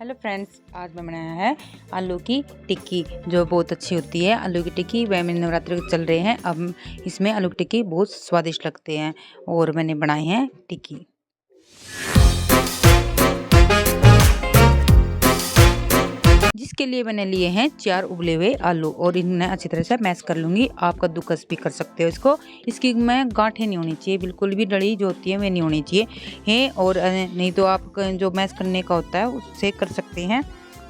Hello friends, आज मैं बनाया है आलू की टिक्की जो बहुत अच्छी होती है। आलू की टिक्की वह मेरे नवरात्रि चल रहे हैं, अब इसमें आलू की टिक्की बहुत स्वादिष्ट लगते हैं और मैंने बनाई है टिक्की। जिसके लिए मैंने लिए हैं 4 उबले हुए आलू और इन्हें अच्छी तरह से मैश कर लूँगी। आप कद्दूकस भी कर सकते हो इसको। इसकी में गांठें नहीं होनी चाहिए, बिल्कुल भी डली जो होती है वह नहीं होनी चाहिए है। और नहीं तो आप जो मैश करने का होता है उससे कर सकते हैं।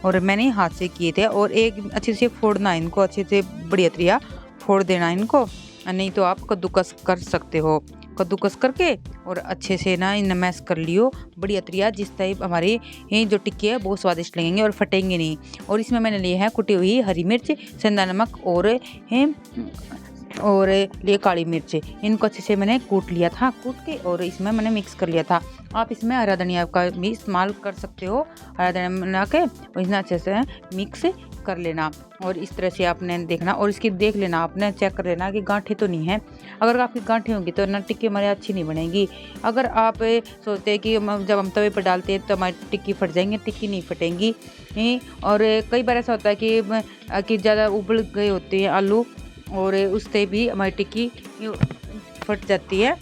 और मैंने हाथ से किए थे और एक अच्छे से फोड़ना इनको, अच्छे से बढ़िया तरिया फोड़ देना इनको। नहीं तो आप कद्दूकस कर सकते हो। कद्दूकस करके और अच्छे से ना इन्हें मैश कर लियो बढ़िया तरिया, जिस टाइप हमारी जो टिक्की है बहुत स्वादिष्ट लगेंगे और फटेंगे नहीं। और इसमें मैंने लिए है कुटी हुई हरी मिर्च, सेंधा नमक और लिए काली मिर्च। इनको अच्छे से मैंने कूट लिया था, कूट के और इसमें मैंने मिक्स कर लिया था। आप इसमें हरा धनिया का भी इस्तेमाल कर सकते हो। हरा धनिया बना के और इतना अच्छे से मिक्स कर लेना और इस तरह से आपने देखना और इसकी देख लेना, आपने चेक कर लेना कि गांठें तो नहीं है। अगर आपकी गांठें होंगी तो ना टिक्की हमारी अच्छी नहीं बनेगी। अगर आप सोचते हैं कि जब हम तवे पर डालते हैं तो हमारी टिक्की फट जाएंगी, टिक्की नहीं फटेंगी। और कई बार ऐसा होता है कि ज़्यादा उबल गए होते हैं आलू और उससे भी हमारी टिक्की फट जाती है।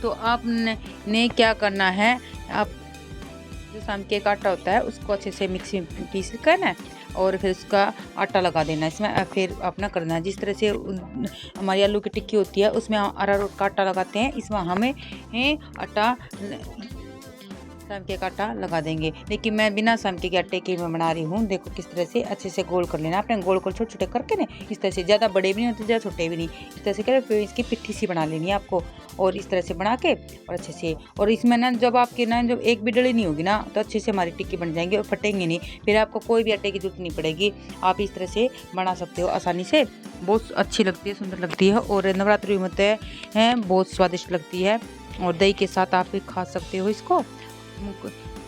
तो आपने क्या करना है, आप जो सामके का आटा होता है उसको अच्छे से मिक्सी में पीस करना है और फिर उसका आटा लगा देना है इसमें। फिर अपना करना है जिस तरह से हमारी आलू की टिक्की होती है उसमें अरारोट का आटा लगाते हैं, इसमें हमें आटा सामके का आटा लगा देंगे। लेकिन मैं बिना सामके के आटे की मैं बना रही हूँ। देखो किस तरह से अच्छे से गोल कर लेना, अपने गोल छोटे छोटे करके ना इस तरह से, ज़्यादा बड़े भी नहीं होते ज़्यादा छोटे भी नहीं, इस तरह से कर फिर इसकी पिट्ठी सी बना लेनी है आपको। और इस तरह से बना के और अच्छे से, और इसमें ना जब आपके ना जब एक भी डली नहीं होगी ना तो अच्छे से हमारी टिक्की बन जाएंगी और फटेंगे नहीं। फिर आपको कोई भी आटे की जरूरत नहीं पड़ेगी। आप इस तरह से बना सकते हो आसानी से, बहुत अच्छी लगती है, सुंदर लगती है और नवरात्रि में बहुत स्वादिष्ट लगती है। और दही के साथ आप भी खा सकते हो इसको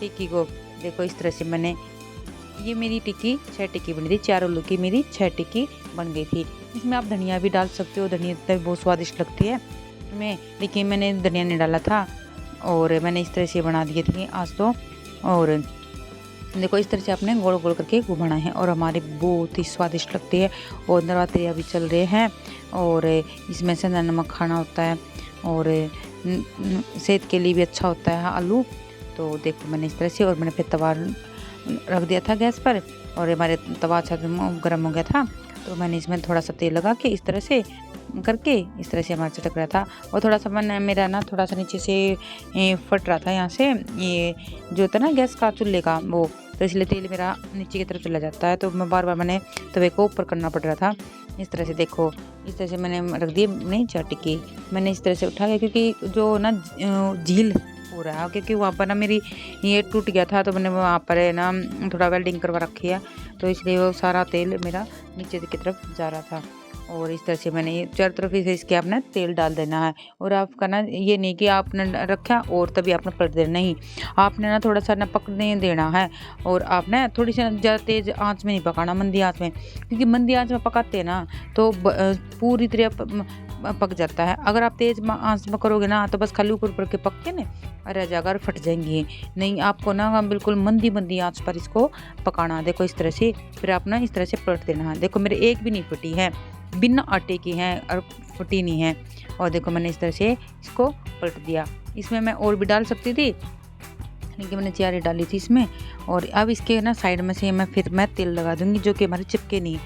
टिक्की को। देखो इस तरह से मैंने ये मेरी टिक्की 6 टिक्की बनी थी, 4 आलू की मेरी 6 टिक्की बन गई थी। इसमें आप धनिया भी डाल सकते हो, धनिया भी बहुत स्वादिष्ट लगती है लेकिन मैंने धनिया नहीं डाला था और मैंने इस तरह से बना दिए थे आज तो। और देखो इस तरह से आपने गोल गोल करके घुमाना है और हमारे बहुत ही स्वादिष्ट लगती है। और नवरात्रि अभी चल रहे हैं और इसमें से नमक खाना होता है और सेहत के लिए भी अच्छा होता है आलू। तो देखो मैंने इस तरह से, और मैंने फिर तवा रख दिया था गैस पर और हमारे तवा अच्छा गर्म हो गया था। तो मैंने इसमें थोड़ा सा तेल लगा के इस तरह से करके इस तरह से हमारा चटक रहा था। और थोड़ा सा मेरा ना थोड़ा सा नीचे से फट रहा था यहाँ से, ये जो होता है ना गैस का चूल्हे का वो, तो इसलिए तेल मेरा नीचे की तरफ चला जाता है। तो मैं बार बार मैंने तवे को ऊपर करना पड़ रहा था। इस तरह से देखो इस तरह से मैंने रख दी नहीं 4 टिक्की। मैंने इस तरह से उठा के, क्योंकि जो ना झील हो रहा है, क्योंकि वहाँ पर ना मेरी ये टूट गया था तो मैंने वहाँ पर ना थोड़ा वेल्डिंग करवा रखी है, तो इसलिए वो सारा तेल मेरा नीचे की तरफ जा रहा था। और इस तरह से मैंने ये चारों तरफ से इसके आपने तेल डाल देना है। और आपका ना ये नहीं कि आपने रखा और तभी आपने पलट देना, नहीं, आपने ना थोड़ा सा ना पकने देना है। और आपने थोड़ी सी ज़्यादा तेज़ आंच में नहीं पकाना, मंदी आंच में, क्योंकि मंदी आंच में पकाते हैं ना तो पूरी तरह पक जाता है। अगर आप तेज़ आंच में करोगे ना तो बस खाली ऊपर के पक के ना रह जाएगा और फट जाएंगी। नहीं, आपको ना बिल्कुल मंदी आंच पर इसको पकाना। देखो इस तरह से, फिर आप ना इस तरह से पलट देना है। देखो मेरे एक भी नहीं फटी है, बिना आटे की है और फटी नहीं है। और देखो मैंने इस तरह से इसको पलट दिया। इसमें मैं और भी डाल सकती थी लेकिन मैंने 4 ही डाली थी इसमें। और अब इसके ना साइड में से मैं तेल लगा दूंगी जो कि हमारे चिपके नहीं।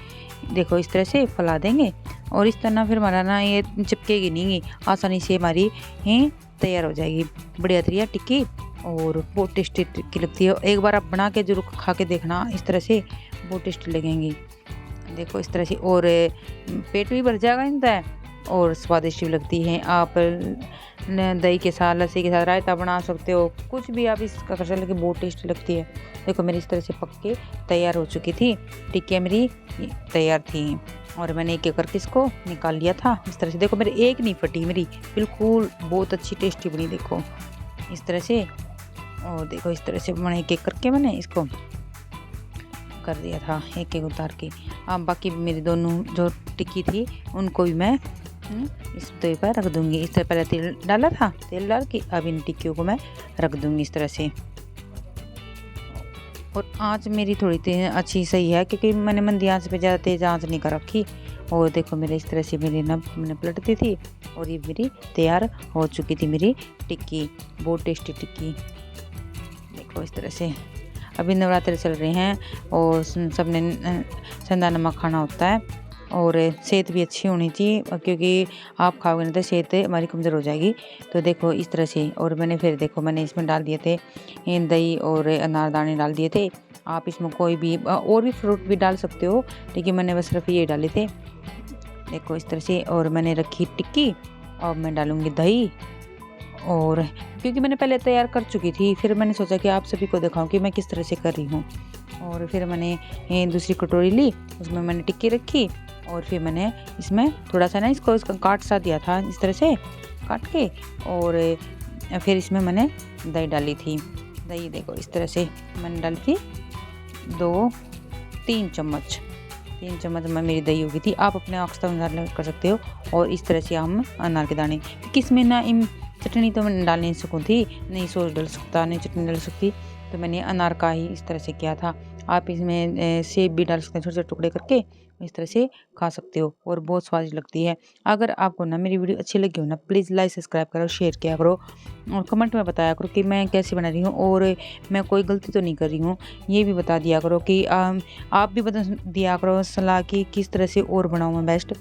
देखो इस तरह से फैला देंगे और इस तरह फिर हमारा ना ये चिपकेगी नहीं, आसानी से हमारी तैयार हो जाएगी बढ़िया तरिया टिक्की। और बहुत टेस्टी टिक्की लगती है। एक बार आप बना के जरूर खा के देखना, इस तरह से बहुत टेस्टी लगेंगी। देखो इस तरह से, और पेट भी भर जाएगा इनका और स्वादिष्ट भी लगती है। आप दही के साथ, लस्सी के साथ रायता बना सकते हो, कुछ भी आप इसका कर सकते, लेकिन बहुत टेस्टी लगती है। देखो मेरी इस तरह से पक के तैयार हो चुकी थी, टिक्कियाँ मेरी तैयार थी और मैंने एक एक करके इसको निकाल लिया था इस तरह से। देखो मेरी एक नहीं फटी, मेरी बिल्कुल बहुत अच्छी टेस्टी बनी। देखो इस तरह से, और देखो इस तरह से मैंने एक एक करके मैंने इसको कर दिया था, एक एक उतार के। अब बाकी मेरी दोनों जो टिक्की थी उनको भी मैं इस तवे पर रख दूंगी। इस तरह पहले तेल डाला था, तेल डाल के अब इन टिक्कियों को मैं रख दूंगी इस तरह से। और आँच मेरी थोड़ी अच्छी सही है, क्योंकि मैंने मंदी आँच पे ज़्यादा तेज़ आँच नहीं कर रखी। और देखो मेरे इस तरह से मेरी ना मैंने पलट दी थी और ये मेरी तैयार हो चुकी थी मेरी टिक्की, बहुत टेस्टी टिक्की। देखो इस तरह से। अभी नवरात्रि चल रहे हैं और सब ने सेंधा नमक खाना होता है और सेहत भी अच्छी होनी चाहिए, क्योंकि आप खाओगे नहीं तो सेहत हमारी कमज़ोर हो जाएगी। तो देखो इस तरह से। और मैंने फिर देखो मैंने इसमें डाल दिए थे दही और अनारदाने डाल दिए थे। आप इसमें कोई भी और भी फ्रूट भी डाल सकते हो, लेकिन मैंने बस सिर्फ ये डाले थे। देखो इस तरह से। और मैंने रखी टिक्की, और मैं डालूँगी दही। और क्योंकि मैंने पहले तैयार कर चुकी थी, फिर मैंने सोचा कि आप सभी को दिखाऊं कि मैं किस तरह से कर रही हूँ। और फिर मैंने दूसरी कटोरी ली, उसमें मैंने टिक्की रखी और फिर मैंने इसमें थोड़ा सा ना इसका काट सा दिया था, इस तरह से काट के। और फिर इसमें मैंने दही डाली थी। दही देखो इस तरह से मैंने डाली थी 3 चम्मच में मेरी दही हो गई थी। आप अपने औसत अनुसार कर सकते हो। और इस तरह से हम अनार के दाने, किसमें ना चटनी तो मैं डाल नहीं सकूँ थी, नहीं सॉस डाल सकता, नहीं चटनी डाल सकती, तो मैंने अनार का ही इस तरह से किया था। आप इसमें सेब भी डाल सकते हैं, छोटे छोटे टुकड़े करके इस तरह से खा सकते हो और बहुत स्वादिष्ट लगती है। अगर आपको ना मेरी वीडियो अच्छी लगी हो ना, प्लीज़ लाइक सब्सक्राइब करो, शेयर किया करो और कमेंट में बताया करो कि मैं कैसे बना रही हूँ और मैं कोई गलती तो नहीं कर रही हूँ। ये भी बता दिया करो कि आप भी बता दिया करो सलाह कि किस तरह से और बनाऊँ मैं बेस्ट।